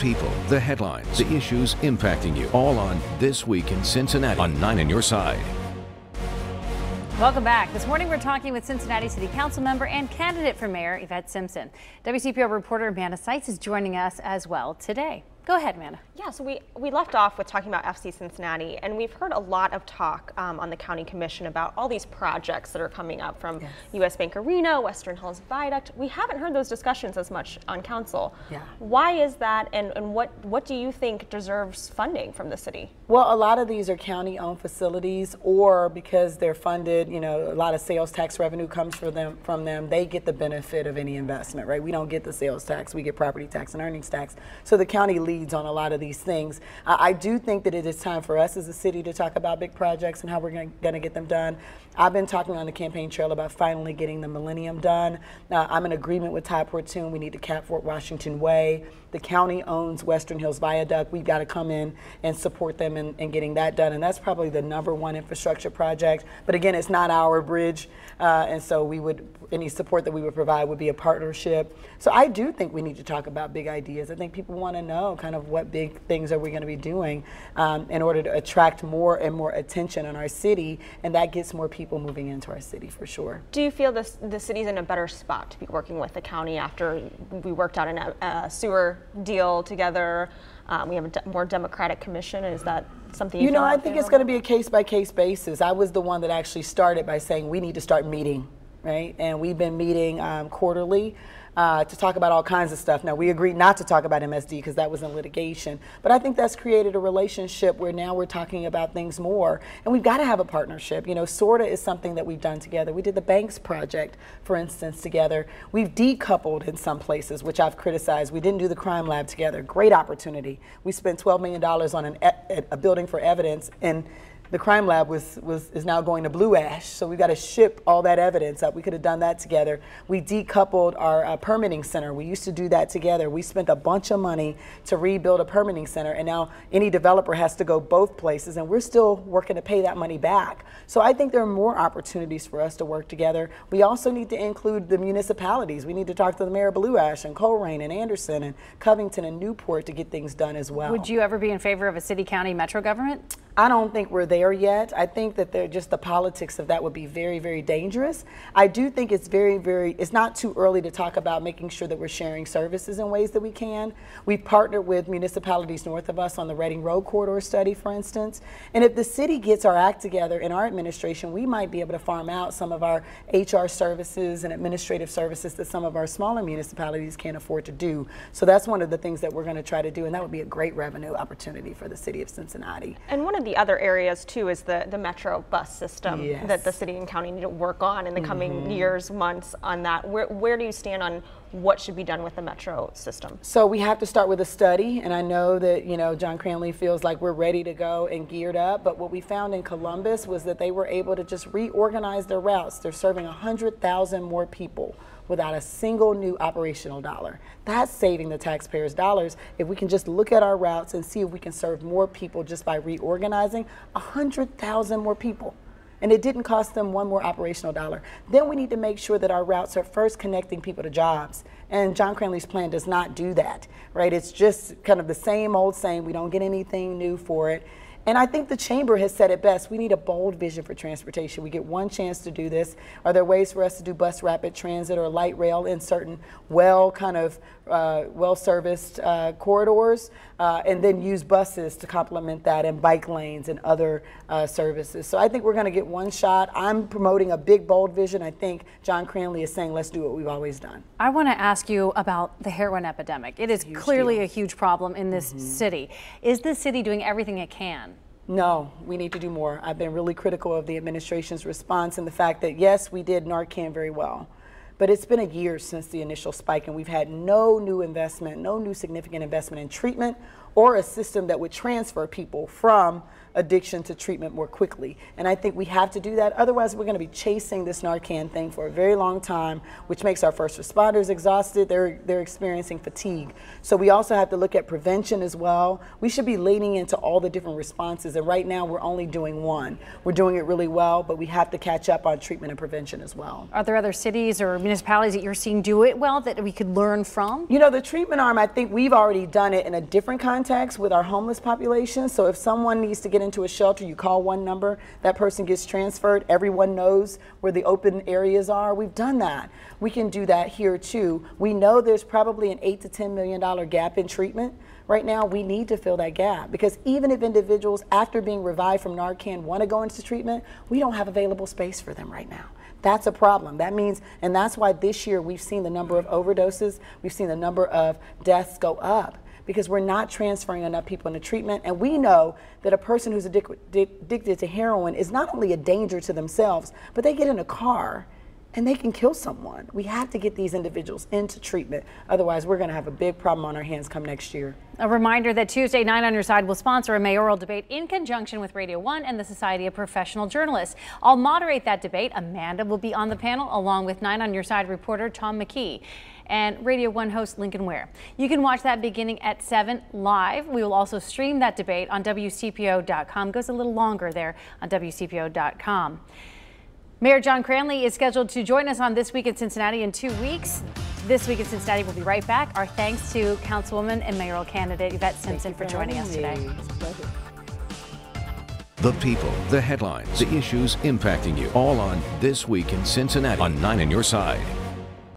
people, the headlines, the issues impacting you, all on This Week in Cincinnati on 9 on Your Side. Welcome back. This morning we're talking with Cincinnati City Council member and candidate for mayor Yvette Simpson. WCPO reporter Amanda Seitz is joining us as well today. Go ahead, Amanda. Yeah, so we left off with talking about FC Cincinnati, and we've heard a lot of talk on the county commission about all these projects that are coming up from US Bank Arena, Western Hills Viaduct. We haven't heard those discussions as much on council. Yeah. Why is that, and what do you think deserves funding from the city? Well, a lot of these are county-owned facilities, or because they're funded, you know, a lot of sales tax revenue comes from them, they get the benefit of any investment, right? We don't get the sales tax, we get property tax and earnings tax. So the county leads on a lot of these things. I do think that it is time for us as a city to talk about big projects and how we're going to get them done. I've been talking on the campaign trail about finally getting the Millennium done. I'm in agreement with Ty Portune. We need to cap Fort Washington Way. The county owns Western Hills Viaduct. We've got to come in and support them in getting that done. And that's probably the #1 infrastructure project. But again, it's not our bridge. And so any support that we would provide would be a partnership. So I do think we need to talk about big ideas. I think people want to know kind of what big things are we going to be doing in order to attract more and more attention in our city. And that gets more people moving into our city for sure. Do you feel the city's in a better spot to be working with the county after we worked out a sewer deal together? We have a more democratic commission. Is that something you know, I think it's going to be a case-by-case basis. I was the one that actually started by saying we need to start meeting, right? And we've been meeting quarterly to talk about all kinds of stuff. Now, we agreed not to talk about MSD because that was in litigation, but I think that's created a relationship where now we're talking about things more, and we've got to have a partnership. You know, SORTA is something that we've done together. We did the Banks project, for instance, together. We've decoupled in some places, which I've criticized. We didn't do the crime lab together. Great opportunity. We spent $12 million on a building for evidence, and the crime lab is now going to Blue Ash, so we've got to ship all that evidence up. We could have done that together. We decoupled our permitting center. We used to do that together. We spent a bunch of money to rebuild a permitting center, and now any developer has to go both places, and we're still working to pay that money back. So I think there are more opportunities for us to work together. We also need to include the municipalities. We need to talk to the mayor of Blue Ash and Colerain and Anderson and Covington and Newport to get things done as well. Would you ever be in favor of a city-county metro government? I don't think we're there yet. I think that just the politics of that would be very, very dangerous. I do think it's it's not too early to talk about making sure that we're sharing services in ways that we can. We've partnered with municipalities north of us on the Reading Road Corridor study, for instance. And if the city gets our act together in our administration, we might be able to farm out some of our HR services and administrative services that some of our smaller municipalities can't afford to do. So that's one of the things that we're going to try to do, and that would be a great revenue opportunity for the city of Cincinnati. And one of the other areas too is the metro bus system that the city and county need to work on in the coming years, months on that. Where do you stand on what should be done with the metro system? So we have to start with a study, and I know that, you know, John Cranley feels like we're ready to go and geared up, but what we found in Columbus was that they were able to just reorganize their routes. They're serving 100,000 more people without a single new operational dollar. That's saving the taxpayers dollars. If we can just look at our routes and see if we can serve more people just by reorganizing, 100,000 more people. And it didn't cost them one more operational dollar. Then we need to make sure that our routes are first connecting people to jobs. And John Cranley's plan does not do that, right? It's just kind of the same old same. We don't get anything new for it. And I think the chamber has said it best. We need a bold vision for transportation. We get one chance to do this. Are there ways for us to do bus rapid transit or light rail in certain well-serviced corridors, and then use buses to complement that, and bike lanes and other services? So I think we're going to get one shot. I'm promoting a big, bold vision. I think John Cranley is saying, let's do what we've always done. I want to ask you about the heroin epidemic. It is clearly a huge problem in this city. Is the city doing everything it can? No, we need to do more. I've been really critical of the administration's response and the fact that, yes, we did Narcan very well, but it's been a year since the initial spike, and we've had no new investment, no new significant investment in treatment or a system that would transfer people from addiction to treatment more quickly. And I think we have to do that. Otherwise, we're going to be chasing this Narcan thing for a very long time, which makes our first responders exhausted. They're experiencing fatigue. So we also have to look at prevention as well. We should be leaning into all the different responses. And right now, we're only doing one. We're doing it really well, but we have to catch up on treatment and prevention as well. Are there other cities or municipalities that you're seeing do it well that we could learn from? You know, the treatment arm, I think we've already done it in a different context with our homeless population. So if someone needs to get into a shelter, you call one number, that person gets transferred. Everyone knows where the open areas are. We've done that. We can do that here too. We know there's probably an $8 to $10 million gap in treatment. Right now, we need to fill that gap because even if individuals after being revived from Narcan want to go into treatment, we don't have available space for them right now. That's a problem. That means, and that's why this year we've seen the number of overdoses, we've seen the number of deaths go up because we're not transferring enough people into treatment. And we know that a person who's addicted to heroin is not only a danger to themselves, but they get in a car and they can kill someone. We have to get these individuals into treatment. Otherwise, we're going to have a big problem on our hands come next year. A reminder that Tuesday, 9 on Your Side will sponsor a mayoral debate in conjunction with Radio 1 and the Society of Professional Journalists. I'll moderate that debate. Amanda will be on the panel along with 9 on Your Side reporter Tom McKee and Radio 1 host Lincoln Ware. You can watch that beginning at 7 live. We will also stream that debate on WCPO.com. Goes a little longer there on WCPO.com. Mayor John Cranley is scheduled to join us on This Week in Cincinnati in 2 weeks. This Week in Cincinnati will be right back. Our thanks to Councilwoman and mayoral candidate Yvette Simpson for joining us today. The people, the headlines, the issues impacting you, all on This Week in Cincinnati on 9 on Your Side.